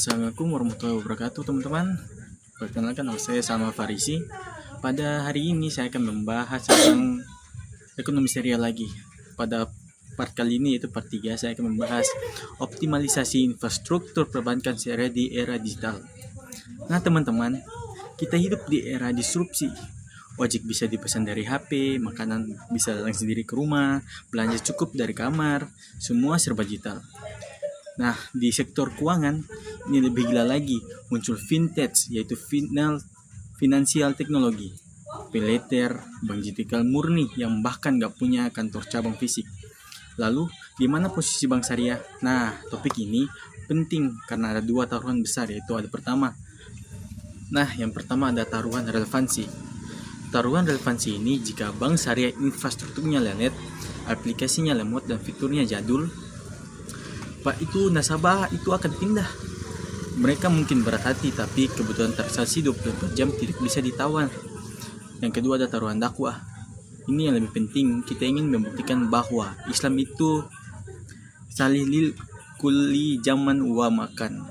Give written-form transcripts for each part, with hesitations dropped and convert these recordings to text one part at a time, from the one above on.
Assalamualaikum warahmatullahi wabarakatuh teman-teman. Perkenalkan nama saya Salma Farisi. Pada hari ini saya akan membahas tentang ekonomi serial lagi. Pada part kali ini yaitu part 3 saya akan membahas optimalisasi infrastruktur perbankan syariah di era digital. Nah teman-teman, kita hidup di era disrupsi. Ojek bisa dipesan dari HP, makanan bisa datang sendiri ke rumah, belanja cukup dari kamar, semua serba digital. Nah, di sektor keuangan, ini lebih gila lagi, muncul fintech, yaitu financial teknologi, paylater, bank digital murni yang bahkan gak punya kantor cabang fisik. Lalu, di mana posisi bank syariah? Nah, topik ini penting karena ada dua taruhan besar, yaitu ada pertama. Yang pertama ada taruhan relevansi. Taruhan relevansi ini jika bank syariah infrastrukturnya lelet, aplikasinya lemot dan fiturnya jadul, itu nasabah itu akan pindah. Mereka mungkin berat hati, tapi kebutuhan transaksi 24 jam tidak bisa ditawar. Yang kedua ada taruhan dakwah. Ini yang lebih penting, kita ingin membuktikan bahwa Islam itu salih kulli zaman wa makan,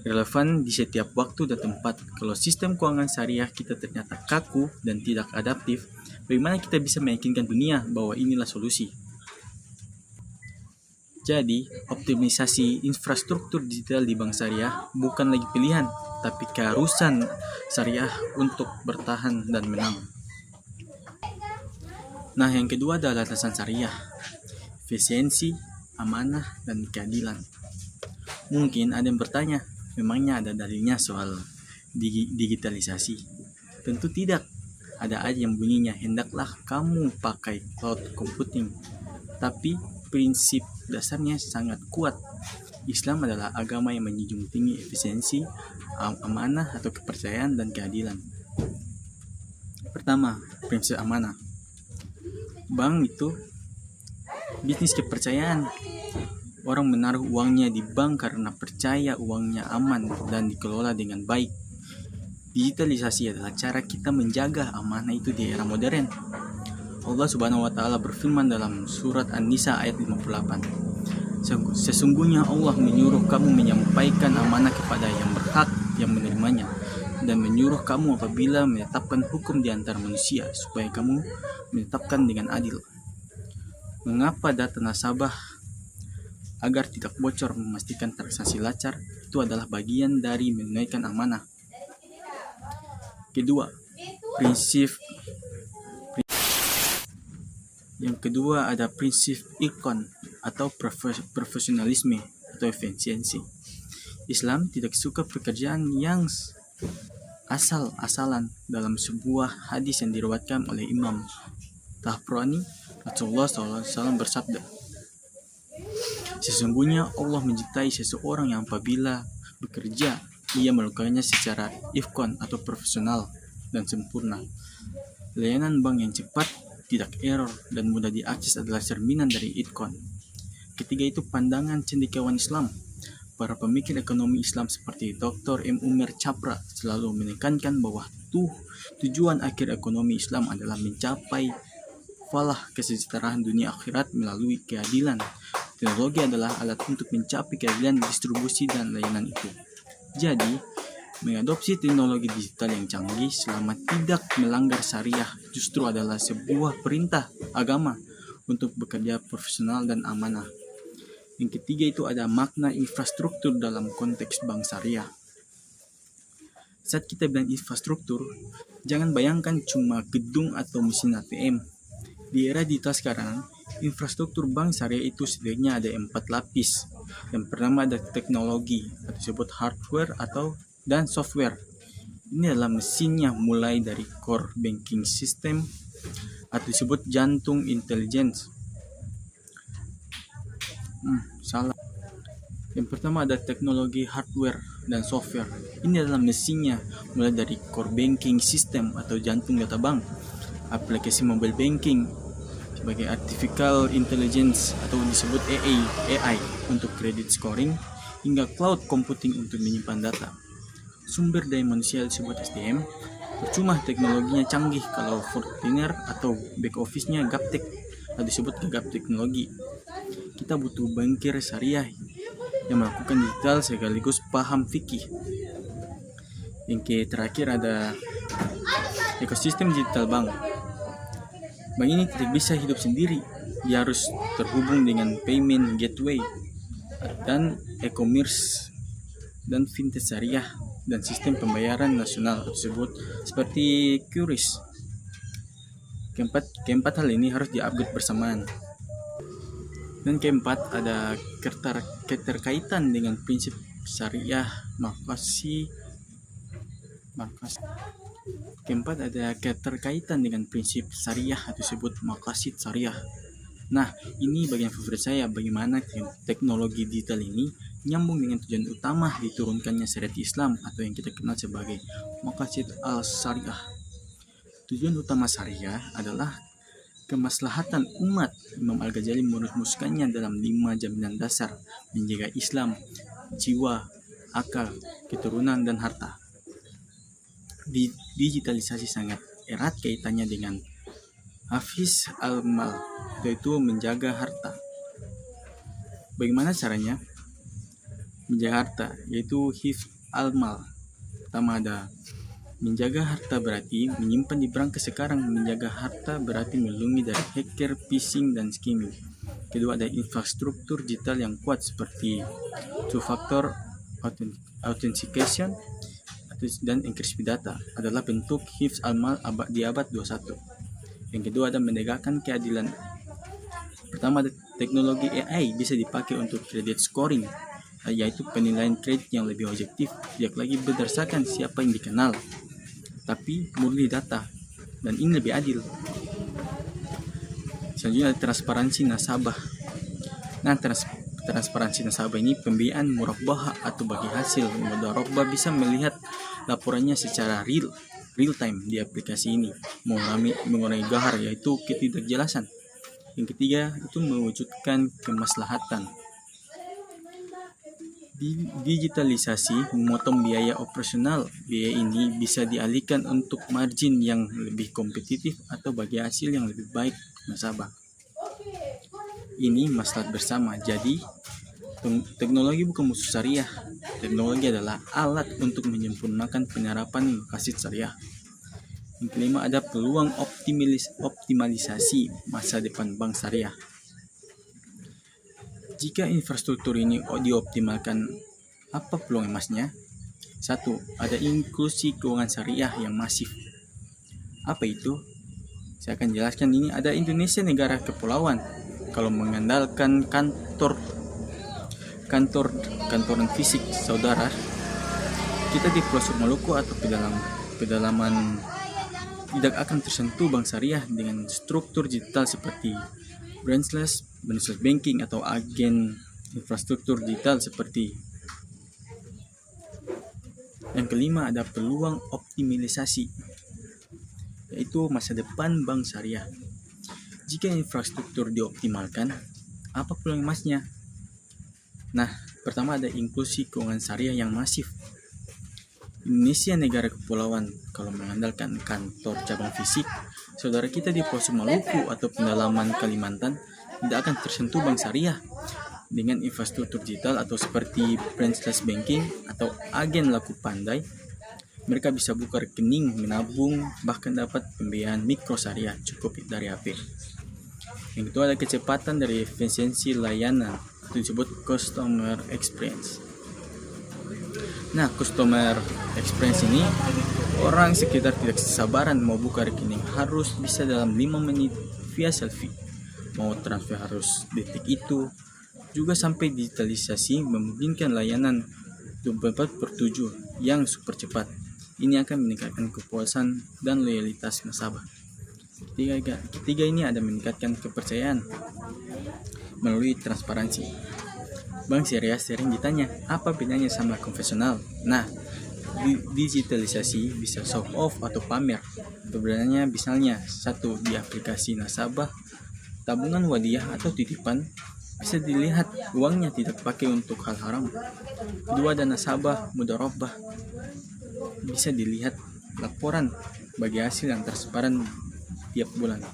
relevan di setiap waktu dan tempat. Kalau sistem keuangan syariah kita ternyata kaku dan tidak adaptif, bagaimana kita bisa meyakinkan dunia bahwa inilah solusi? Jadi, optimisasi infrastruktur digital di bank syariah bukan lagi pilihan, tapi keharusan syariah untuk bertahan dan menang. Yang kedua adalah landasan syariah, efisiensi, amanah, dan keadilan. Mungkin ada yang bertanya, memangnya ada dalilnya soal digitalisasi? Tentu tidak. Ada aja yang bunyinya, hendaklah kamu pakai cloud computing. Tapi prinsip dasarnya sangat kuat. Islam adalah agama yang menjunjung tinggi efisiensi, amanah atau kepercayaan dan keadilan. Pertama, prinsip amanah. Bank itu bisnis kepercayaan. Orang menaruh uangnya di bank karena percaya uangnya aman dan dikelola dengan baik. Digitalisasi adalah cara kita menjaga amanah itu di era modern. Allah Subhanahu wa Ta'ala berfirman dalam surat An-Nisa ayat 58. Sesungguhnya Allah menyuruh kamu menyampaikan amanah kepada yang berhak yang menerimanya, dan menyuruh kamu apabila menetapkan hukum di antara manusia supaya kamu menetapkan dengan adil. Mengapa data nasabah agar tidak bocor, memastikan transaksi lancar, itu adalah bagian dari menunaikan amanah. Yang kedua ada prinsip ikon atau profesionalisme atau efisiensi. Islam tidak suka pekerjaan yang asal-asalan. Dalam sebuah hadis yang diriwayatkan oleh Imam Tabrani, Rasulullah SAW bersabda, sesungguhnya Allah mencintai seseorang yang apabila bekerja, ia melakukannya secara ikon atau profesional dan sempurna. Layanan bank yang cepat, tidak error, dan mudah diakses adalah cerminan dari ikon. Ketiga itu pandangan cendekiawan Islam. Para pemikir ekonomi Islam seperti Dr. M. Umar Chapra selalu menekankan bahwa tujuan akhir ekonomi Islam adalah mencapai falah kesejahteraan dunia akhirat melalui keadilan. Teknologi adalah alat untuk mencapai keadilan distribusi dan layanan itu. Jadi, mengadopsi teknologi digital yang canggih selama tidak melanggar syariah justru adalah sebuah perintah agama untuk bekerja profesional dan amanah. Yang ketiga itu ada makna infrastruktur dalam konteks bank syariah. Saat kita bilang infrastruktur, jangan bayangkan cuma gedung atau mesin ATM. Di era digital sekarang, infrastruktur bank syariah itu setidaknya ada 4 lapis. Yang pertama ada teknologi, atau disebut hardware dan software. Ini adalah mesinnya, mulai dari core banking system atau disebut jantung intelligence. Yang pertama ada teknologi hardware dan software. Ini adalah mesinnya, mulai dari core banking system atau jantung data bank, aplikasi mobile banking sebagai artificial intelligence atau disebut AI untuk credit scoring, hingga cloud computing untuk menyimpan data. Sumber daya manusia disebut SDM. Percuma teknologinya canggih kalau fortiner atau back office-nya gaptek atau disebut gagap teknologi. Kita butuh bankir syariah yang melakukan digital sekaligus paham fikih. Yang terakhir ada ekosistem digital bank. Bank ini tidak bisa hidup sendiri, dia harus terhubung dengan payment gateway dan e-commerce dan fintech syariah dan sistem pembayaran nasional tersebut seperti QRIS. Keempat hal ini harus diupgrade bersamaan. Dan keempat ada keterkaitan dengan prinsip syariah. Keempat ada keterkaitan dengan prinsip syariah atau disebut maqasid syariah. Nah, ini bagian favorit saya, bagaimana teknologi digital ini nyambung dengan tujuan utama diturunkannya syariat Islam atau yang kita kenal sebagai maqasid al-syariah. Tujuan utama syariah adalah kemaslahatan umat. Imam Al-Ghazali merumuskannya dalam 5 jaminan dasar: menjaga Islam, jiwa, akal, keturunan, dan harta. Digitalisasi sangat erat kaitannya dengan Hafiz al-Mal, yaitu menjaga harta. Bagaimana caranya menjaga harta? Yaitu Hifz al-Mal. Pertama ada menjaga harta berarti menyimpan di berangkas sekarang. Menjaga harta berarti melindungi dari hacker, phishing, dan skimming. Kedua ada infrastruktur digital yang kuat seperti two-factor authentication dan enkripsi data adalah bentuk Hifz al-Mal di abad 21. Yang kedua ada menegakkan keadilan. Pertama ada teknologi AI bisa dipakai untuk credit scoring, yaitu penilaian kredit yang lebih objektif, tidak lagi berdasarkan siapa yang dikenal, tapi murni data, dan ini lebih adil. Selanjutnya ada transparansi nasabah. Nah, transparansi nasabah ini pembiayaan murabbah atau bagi hasil. Mudharabah bisa melihat laporannya secara real time di aplikasi ini, mengurangi gahar yaitu ketidakjelasan. Yang ketiga itu mewujudkan kemaslahatan. Digitalisasi memotong biaya operasional. Biaya ini bisa dialihkan untuk margin yang lebih kompetitif atau bagi hasil yang lebih baik nasabah. Ini maslahat bersama. Jadi teknologi bukan musuh syariah. Teknologi adalah alat untuk menyempurnakan penyerapan maqasid syariah. Yang kelima ada peluang optimalisasi masa depan bank syariah. Jika infrastruktur ini dioptimalkan, apa peluang emasnya? 1. Ada inklusi keuangan syariah yang masif. Apa itu? Saya akan jelaskan. Ini ada Indonesia negara kepulauan. Kalau mengandalkan kantoran fisik saudara, kita di pelosok Maluku atau pedalaman tidak akan tersentuh bank syariah dengan struktur digital seperti branchless banking atau agen infrastruktur digital seperti. Yang kelima ada peluang optimalisasi, yaitu masa depan bank syariah. Jika infrastruktur dioptimalkan, apa peluang emasnya? Nah, pertama ada inklusi keuangan syariah yang masif. Indonesia negara kepulauan. Kalau mengandalkan kantor cabang fisik, saudara kita di pelosok Maluku atau pedalaman Kalimantan tidak akan tersentuh bank syariah. Dengan infrastruktur digital atau seperti branchless banking atau agen laku pandai, mereka bisa buka rekening, menabung, bahkan dapat pembiayaan mikro syariah cukup dari HP. Yang kedua ada kecepatan dari efisiensi layanan, itu disebut customer experience. Nah, customer experience ini orang sekitar tidak sabaran mau buka rekening, harus bisa dalam 5 menit via selfie. Mau transfer harus detik itu. Juga sampai digitalisasi memungkinkan layanan 24/7 yang super cepat. Ini akan meningkatkan kepuasan dan loyalitas nasabah. Ketiga ini ada meningkatkan kepercayaan melalui transparansi. Bank syariah sering ditanya, apa bedanya sama konvensional? Nah, digitalisasi bisa show off atau pamer. Perbedaannya misalnya, 1. Di aplikasi nasabah, tabungan wadiah atau titipan bisa dilihat uangnya tidak pakai untuk hal haram. Kedua, ada nasabah mudharabah, bisa dilihat laporan bagi hasil yang transparan tiap bulan.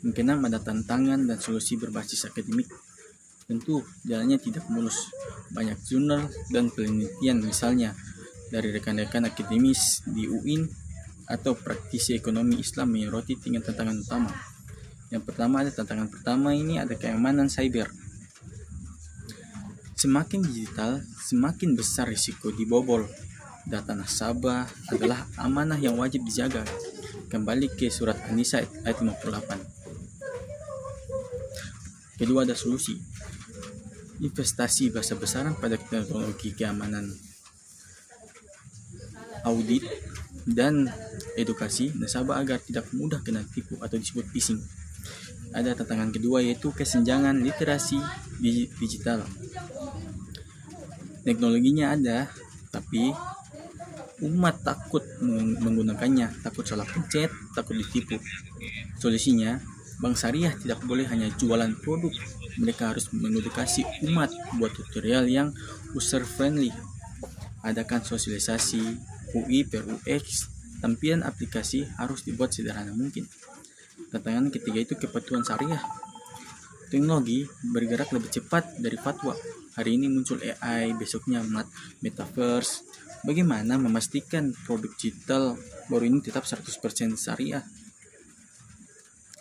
Yang keenam ada tantangan dan solusi berbasis akademik. Tentu jalannya tidak mulus. Banyak jurnal dan penelitian misalnya dari rekan-rekan akademis di UIN atau praktisi ekonomi Islam menyoroti 3 tantangan utama. Yang pertama, tantangan pertama ini ada keamanan cyber. Semakin digital, semakin besar risiko dibobol. Data nasabah adalah amanah yang wajib dijaga. Kembali ke surat An-Nisa ayat 58. Kedua, ada solusi. Investasi besar-besaran pada teknologi keamanan, audit, dan edukasi nasabah agar tidak mudah kena tipu atau disebut phishing. Ada tantangan kedua, yaitu kesenjangan literasi digital. Teknologinya ada, tapi umat takut menggunakannya, takut salah pencet, takut ditipu. Solusinya, bank syariah tidak boleh hanya jualan produk, mereka harus mengedukasi umat buat tutorial yang user friendly. Adakan sosialisasi UI per UX, tampilan aplikasi harus dibuat sederhana mungkin. Tantangan ketiga itu kepatuhan syariah. Teknologi bergerak lebih cepat dari fatwa. Hari ini muncul AI, besoknya metaverse. Bagaimana memastikan produk digital baru ini tetap 100% syariah?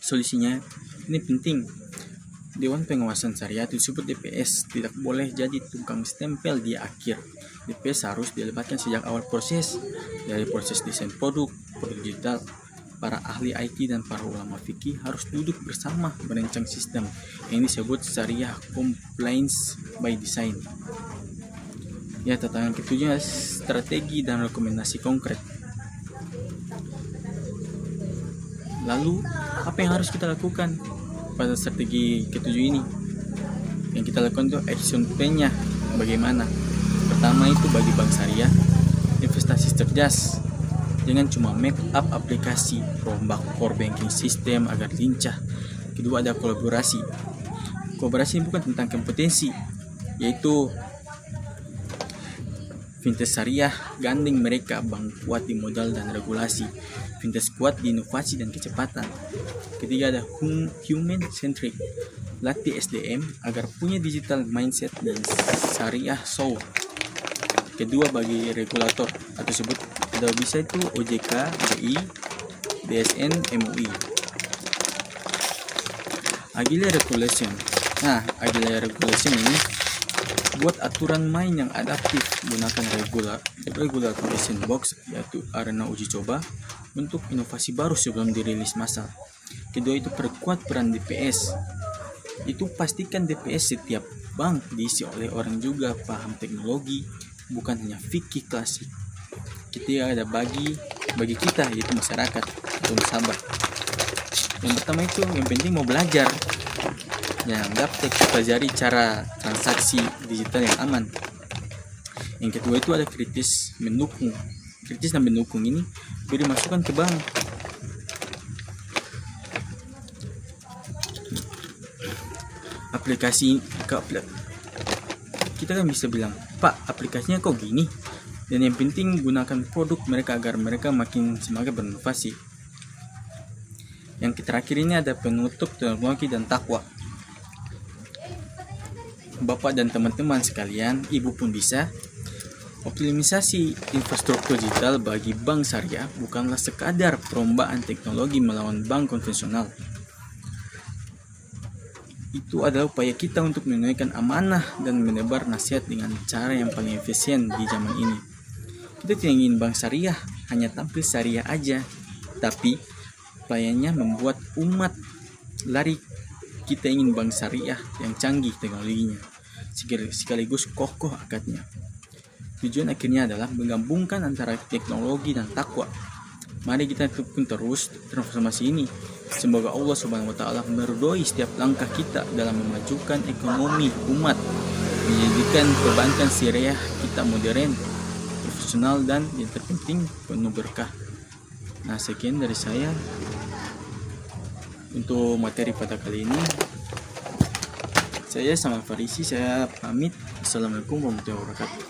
Solusinya, ini penting. Dewan Pengawasan Syariah disebut DPS tidak boleh jadi tukang stempel di akhir. DPS harus dilibatkan sejak awal proses, dari proses desain produk digital. Para ahli IT dan para ulama fikih harus duduk bersama merancang sistem yang disebut syariah compliance by design. Ya, tantangan ketujuh, strategi dan rekomendasi konkret. Lalu, apa yang harus kita lakukan pada strategi ketujuh ini? Yang kita lakukan itu action plan-nya bagaimana? Pertama itu bagi bank syariah, investasi cerdas. Jangan cuma make up aplikasi, rombak core banking system agar lincah. Kedua, ada kolaborasi. Kolaborasi bukan tentang kompetensi, yaitu fintech syariah gandeng mereka, bank kuat di modal dan regulasi, fintech kuat di inovasi dan kecepatan. Ketiga, ada human centric. Latih SDM agar punya digital mindset dan syariah soul. Kedua, bagi regulator atau sebut ada bisa itu OJK, BI, BSN, MUI. Agile regulation. Nah, agile regulation ini buat aturan main yang adaptif, gunakan regulation box, yaitu arena uji coba untuk inovasi baru sebelum dirilis massal. Kedua itu perkuat peran DPS. Itu pastikan DPS setiap bank diisi oleh orang juga paham teknologi, bukan hanya fikih klasik. Ketiga, ada bagi kita, yaitu masyarakat atau nasabah. Yang pertama itu yang penting mau belajar. Yang dapat pelajari cara transaksi digital yang aman. Yang kedua itu ada kritis mendukung. Kritis dan mendukung ini beri masukan ke bank. Kita kan bisa bilang, Pak, aplikasinya kok gini? Dan yang penting gunakan produk mereka agar mereka makin semangat berinovasi. Yang terakhir ini ada penutup teknologi dan takwa. Bapak dan teman-teman sekalian, ibu pun bisa. Optimisasi infrastruktur digital bagi bank syariah bukanlah sekadar perlombaan teknologi melawan bank konvensional. Itu adalah upaya kita untuk menunaikan amanah dan menebar nasihat dengan cara yang paling efisien di zaman ini. Kita tidak ingin bank syariah hanya tampil syariah aja, tapi pelayannya membuat umat lari. Kita ingin bank syariah yang canggih teknologinya, sekaligus kokoh akadnya. Tujuan akhirnya adalah menggabungkan antara teknologi dan takwa. Mari kita tekun terus transformasi ini. Semoga Allah Subhanahu wa taala meridhoi setiap langkah kita dalam memajukan ekonomi umat, menjadikan perbankan syariah kita modern, profesional, dan yang terpenting penuh berkah. Nah, sekian dari saya untuk materi pada kali ini. Saya Salman Farisi, saya pamit. Assalamualaikum warahmatullahi wabarakatuh.